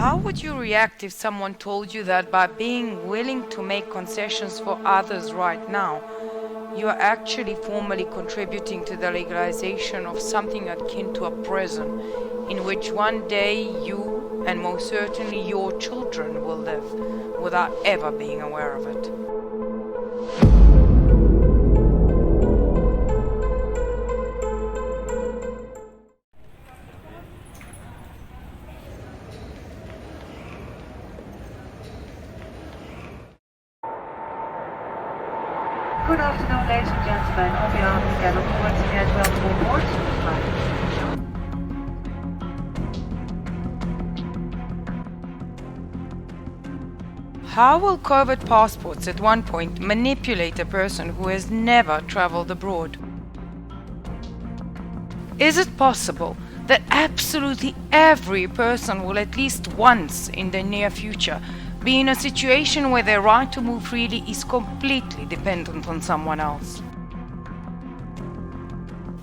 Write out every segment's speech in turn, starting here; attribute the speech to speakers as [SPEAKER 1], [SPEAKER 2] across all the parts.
[SPEAKER 1] How would you react if someone told you that by being willing to make concessions for others right now, you are actually formally contributing to the legalization of something akin to a prison, in which one day you, and most certainly your children, will live without ever being aware of it?
[SPEAKER 2] Good afternoon, ladies and gentlemen. On behalf of Jednom, once again, welcome on board.
[SPEAKER 1] How will COVID passports at one point manipulate a person who has never traveled abroad? Is it possible that absolutely every person will at least once in the near future be in a situation where their right to move freely is completely dependent on someone else?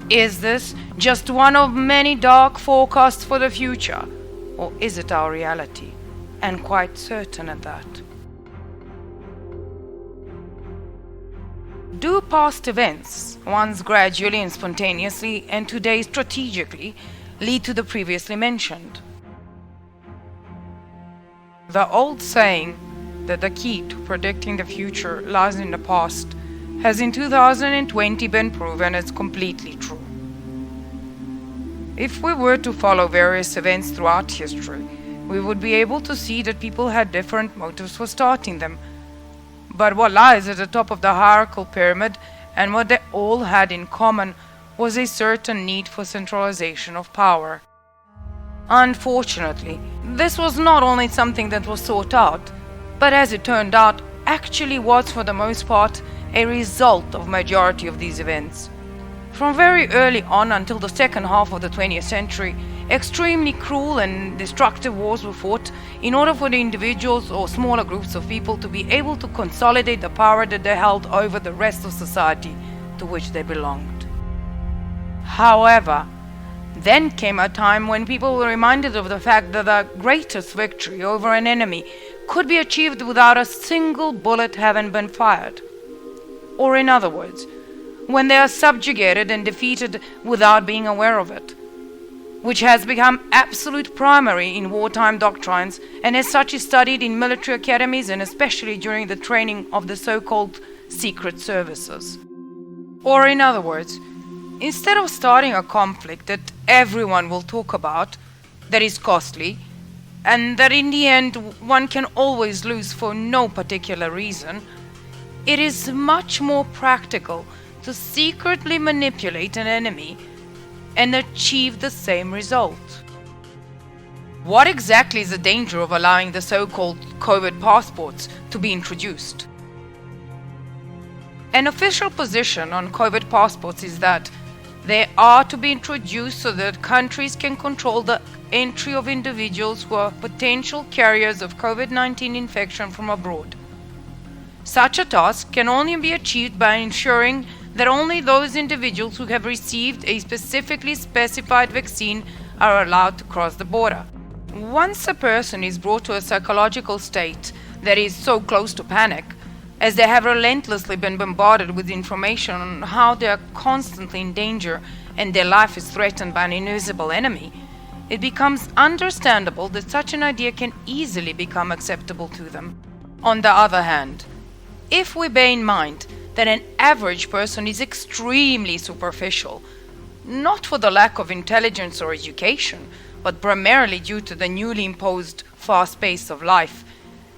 [SPEAKER 1] Is this just one of many dark forecasts for the future, or is it our reality, and quite certain at that? Do past events, once gradually and spontaneously and today strategically, lead to the previously mentioned? The old saying that the key to predicting the future lies in the past has in 2020 been proven as completely true. If we were to follow various events throughout history, we would be able to see that people had different motives for starting them. But what lies at the top of the hierarchical pyramid, and what they all had in common, was a certain need for centralization of power. Unfortunately, this was not only something that was sought out, but as it turned out, actually was for the most part a result of majority of these events. From very early on until the second half of the 20th century, extremely cruel and destructive wars were fought in order for the individuals or smaller groups of people to be able to consolidate the power that they held over the rest of society to which they belonged. However, then came a time when people were reminded of the fact that the greatest victory over an enemy could be achieved without a single bullet having been fired. Or in other words, when they are subjugated and defeated without being aware of it, which has become absolute primary in wartime doctrines and as such is studied in military academies and especially during the training of the so-called secret services. Or in other words, instead of starting a conflict that everyone will talk about, that is costly, and that in the end one can always lose for no particular reason, it is much more practical to secretly manipulate an enemy and achieve the same result. What exactly is the danger of allowing the so-called COVID passports to be introduced? An official position on COVID passports is that they are to be introduced so that countries can control the entry of individuals who are potential carriers of COVID-19 infection from abroad. Such a task can only be achieved by ensuring that only those individuals who have received a specifically specified vaccine are allowed to cross the border. Once a person is brought to a psychological state that is so close to panic, as they have relentlessly been bombarded with information on how they are constantly in danger and their life is threatened by an invisible enemy, it becomes understandable that such an idea can easily become acceptable to them. On the other hand, if we bear in mind that an average person is extremely superficial, not for the lack of intelligence or education, but primarily due to the newly imposed fast pace of life,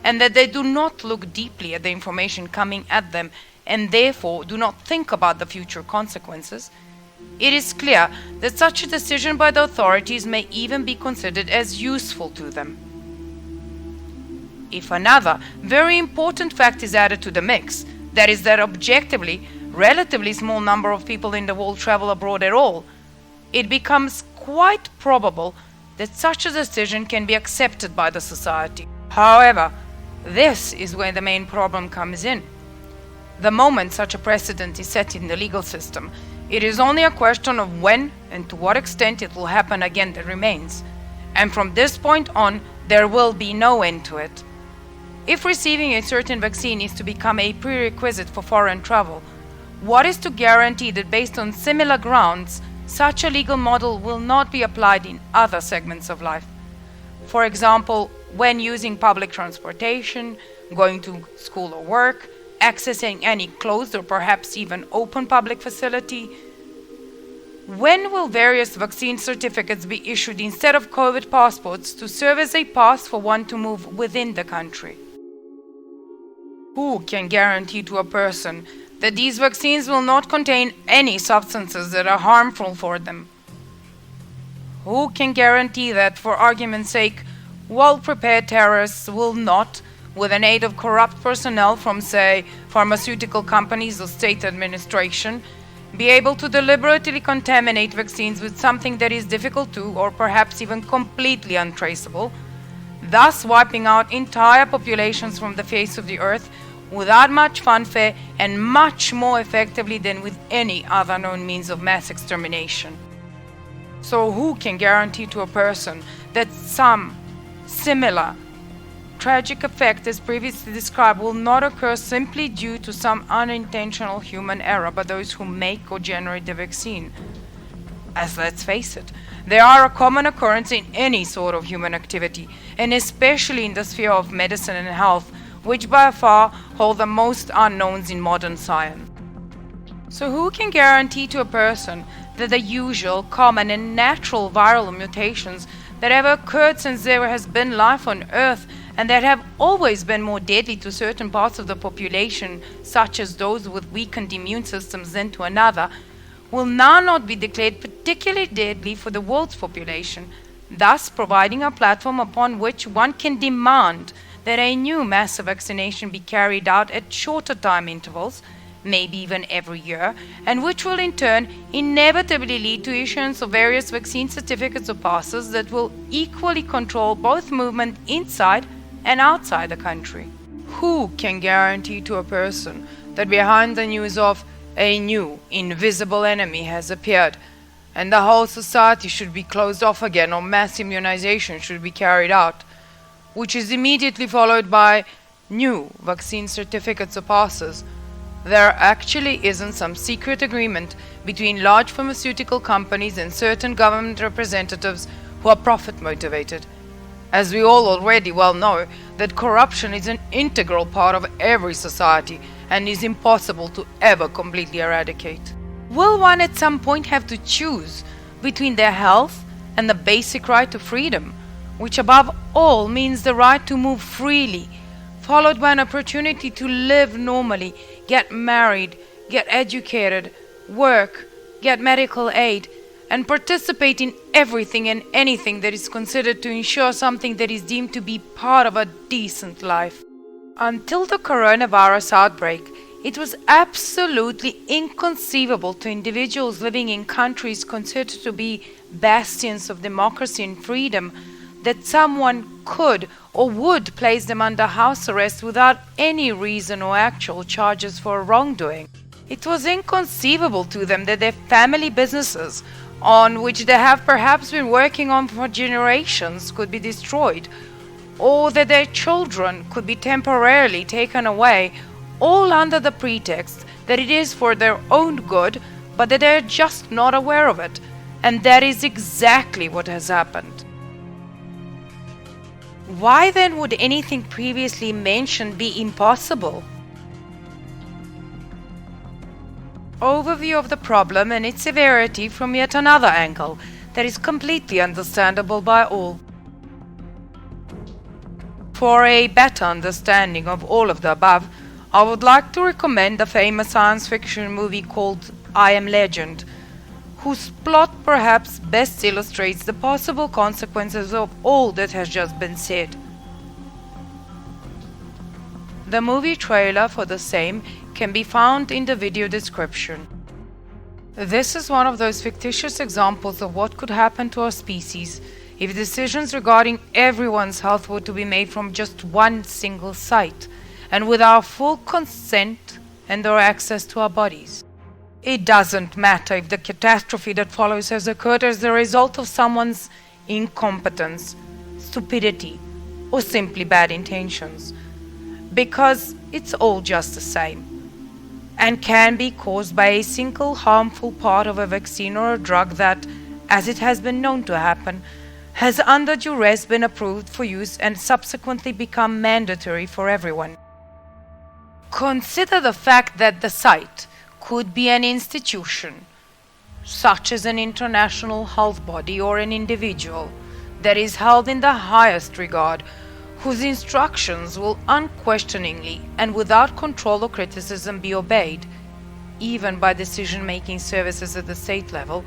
[SPEAKER 1] and that they do not look deeply at the information coming at them and therefore do not think about the future consequences, it is clear that such a decision by the authorities may even be considered as useful to them. If another very important fact is added to the mix, that is that objectively, relatively small number of people in the world travel abroad at all, it becomes quite probable that such a decision can be accepted by the society. However, this is where the main problem comes in. The moment such a precedent is set in the legal system, it is only a question of when and to what extent it will happen again that remains. And from this point on, there will be no end to it. If receiving a certain vaccine is to become a prerequisite for foreign travel, what is to guarantee that based on similar grounds, such a legal model will not be applied in other segments of life? For example, when using public transportation, going to school or work, accessing any closed or perhaps even open public facility. When will various vaccine certificates be issued instead of COVID passports to serve as a pass for one to move within the country? Who can guarantee to a person that these vaccines will not contain any substances that are harmful for them? Who can guarantee that, for argument's sake, well-prepared terrorists will not, with an aid of corrupt personnel from, say, pharmaceutical companies or state administration, be able to deliberately contaminate vaccines with something that is difficult to, or perhaps even completely untraceable, thus wiping out entire populations from the face of the earth without much fanfare and much more effectively than with any other known means of mass extermination? So who can guarantee to a person that some similar tragic effect as previously described will not occur simply due to some unintentional human error by those who make or generate the vaccine? As let's face it, they are a common occurrence in any sort of human activity, and especially in the sphere of medicine and health, which by far hold the most unknowns in modern science. So who can guarantee to a person that the usual, common and natural viral mutations that have occurred since there has been life on Earth and that have always been more deadly to certain parts of the population, such as those with weakened immune systems, than to another, will now not be declared particularly deadly for the world's population, thus providing a platform upon which one can demand that a new massive vaccination be carried out at shorter time intervals, maybe even every year, and which will in turn inevitably lead to issuance of various vaccine certificates or passes that will equally control both movement inside and outside the country. Who can guarantee to a person that behind the news of a new invisible enemy has appeared and the whole society should be closed off again or mass immunization should be carried out, which is immediately followed by new vaccine certificates or passes, there actually isn't some secret agreement between large pharmaceutical companies and certain government representatives who are profit motivated? As we all already well know, that corruption is an integral part of every society and is impossible to ever completely eradicate. Will one at some point have to choose between their health and the basic right to freedom, which above all means the right to move freely, followed by an opportunity to live normally, get married, get educated, work, get medical aid, and participate in everything and anything that is considered to ensure something that is deemed to be part of a decent life? Until the coronavirus outbreak, it was absolutely inconceivable to individuals living in countries considered to be bastions of democracy and freedom that someone could or would place them under house arrest without any reason or actual charges for wrongdoing. It was inconceivable to them that their family businesses, on which they have perhaps been working on for generations, could be destroyed, or that their children could be temporarily taken away, all under the pretext that it is for their own good, but that they're just not aware of it. And that is exactly what has happened. Why then would anything previously mentioned be impossible? Overview of the problem and its severity from yet another angle that is completely understandable by all. For a better understanding of all of the above, I would like to recommend the famous science fiction movie called I Am Legend, whose plot perhaps best illustrates the possible consequences of all that has just been said. The movie trailer for the same can be found in the video description. This is one of those fictitious examples of what could happen to our species if decisions regarding everyone's health were to be made from just one single site, and with our full consent and or access to our bodies. It doesn't matter if the catastrophe that follows has occurred as the result of someone's incompetence, stupidity, or simply bad intentions, because it's all just the same, and can be caused by a single harmful part of a vaccine or a drug that, as it has been known to happen, has under duress been approved for use and subsequently become mandatory for everyone. Consider the fact that the site could be an institution, such as an international health body or an individual, that is held in the highest regard, whose instructions will unquestioningly and without control or criticism be obeyed, even by decision-making services at the state level,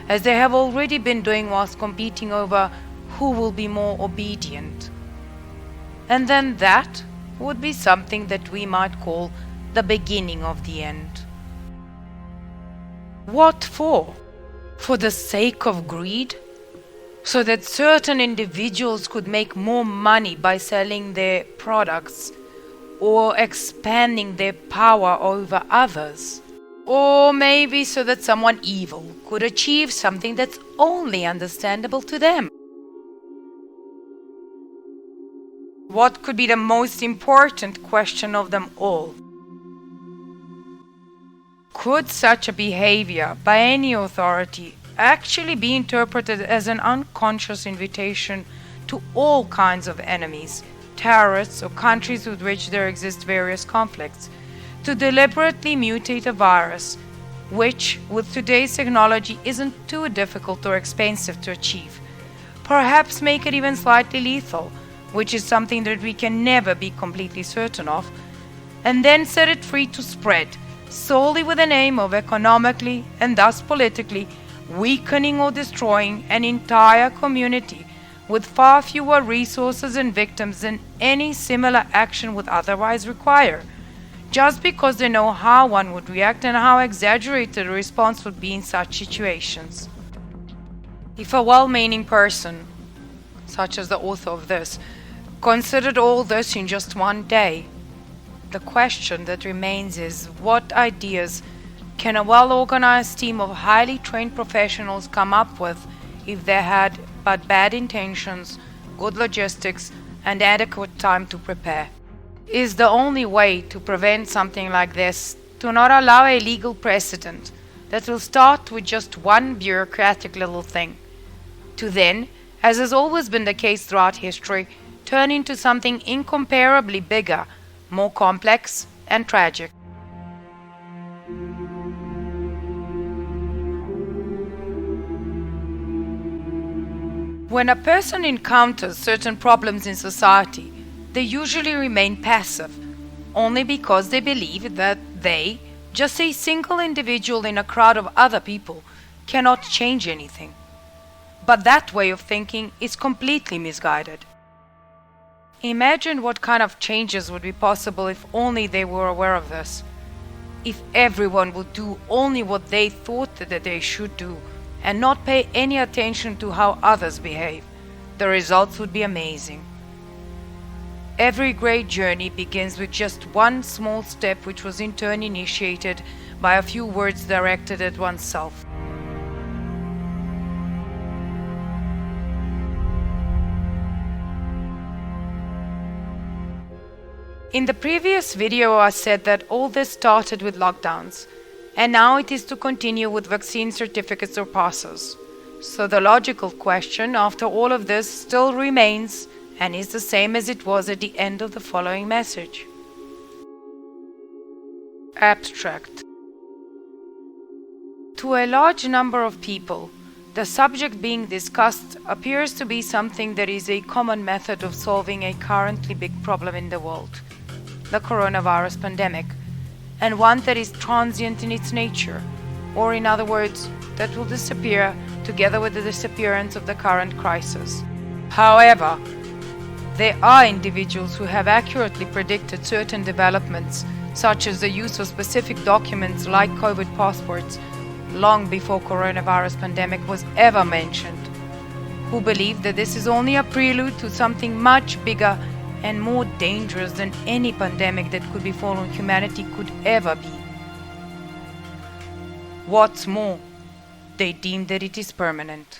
[SPEAKER 1] as they have already been doing whilst competing over who will be more obedient. And then that would be something that we might call the beginning of the end. What for? For the sake of greed? So that certain individuals could make more money by selling their products or expanding their power over others? Or maybe so that someone evil could achieve something that's only understandable to them? What could be the most important question of them all? Could such a behavior by any authority actually be interpreted as an unconscious invitation to all kinds of enemies, terrorists, or countries with which there exist various conflicts, to deliberately mutate a virus, which, with today's technology, isn't too difficult or expensive to achieve, perhaps make it even slightly lethal, which is something that we can never be completely certain of, and then set it free to spread, solely with the aim of economically and thus politically weakening or destroying an entire community with far fewer resources and victims than any similar action would otherwise require, just because they know how one would react and how exaggerated a response would be in such situations. If a well-meaning person, such as the author of this, considered all this in just one day, the question that remains is, what ideas can a well-organized team of highly trained professionals come up with if they had but bad intentions, good logistics, and adequate time to prepare? Is the only way to prevent something like this to not allow a legal precedent that will start with just one bureaucratic little thing, to then, as has always been the case throughout history, turn into something incomparably bigger, more complex, and tragic? When a person encounters certain problems in society, they usually remain passive, only because they believe that they, just a single individual in a crowd of other people, cannot change anything. But that way of thinking is completely misguided. Imagine what kind of changes would be possible if only they were aware of this. If everyone would do only what they thought that they should do, and not pay any attention to how others behave, the results would be amazing. Every great journey begins with just one small step, which was in turn initiated by a few words directed at oneself. In the previous video I said that all this started with lockdowns, and now it is to continue with vaccine certificates or passes. So the logical question after all of this still remains and is the same as it was at the end of the following message. Abstract. To a large number of people, the subject being discussed appears to be something that is a common method of solving a currently big problem in the world, the coronavirus pandemic, and one that is transient in its nature, or in other words, that will disappear together with the disappearance of the current crisis. However, there are individuals who have accurately predicted certain developments, such as the use of specific documents like COVID passports, long before coronavirus pandemic was ever mentioned, who believe that this is only a prelude to something much bigger and more dangerous than any pandemic that could befall on humanity could ever be. What's more, they deem that it is permanent.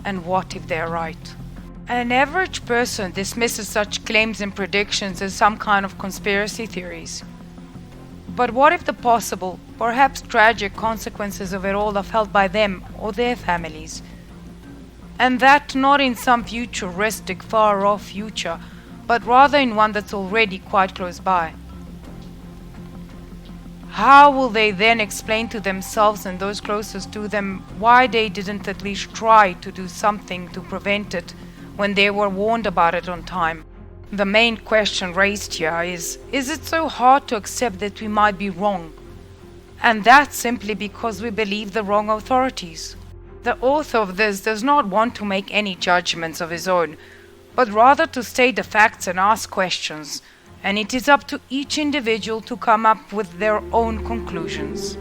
[SPEAKER 1] And what if they're right? An average person dismisses such claims and predictions as some kind of conspiracy theories. But what if the possible, perhaps tragic consequences of it all are felt by them or their families? And that not in some futuristic, far-off future, but rather in one that's already quite close by. How will they then explain to themselves and those closest to them why they didn't at least try to do something to prevent it when they were warned about it on time? The main question raised here is it so hard to accept that we might be wrong? And that's simply because we believe the wrong authorities. The author of this does not want to make any judgments of his own, but rather to state the facts and ask questions, and it is up to each individual to come up with their own conclusions.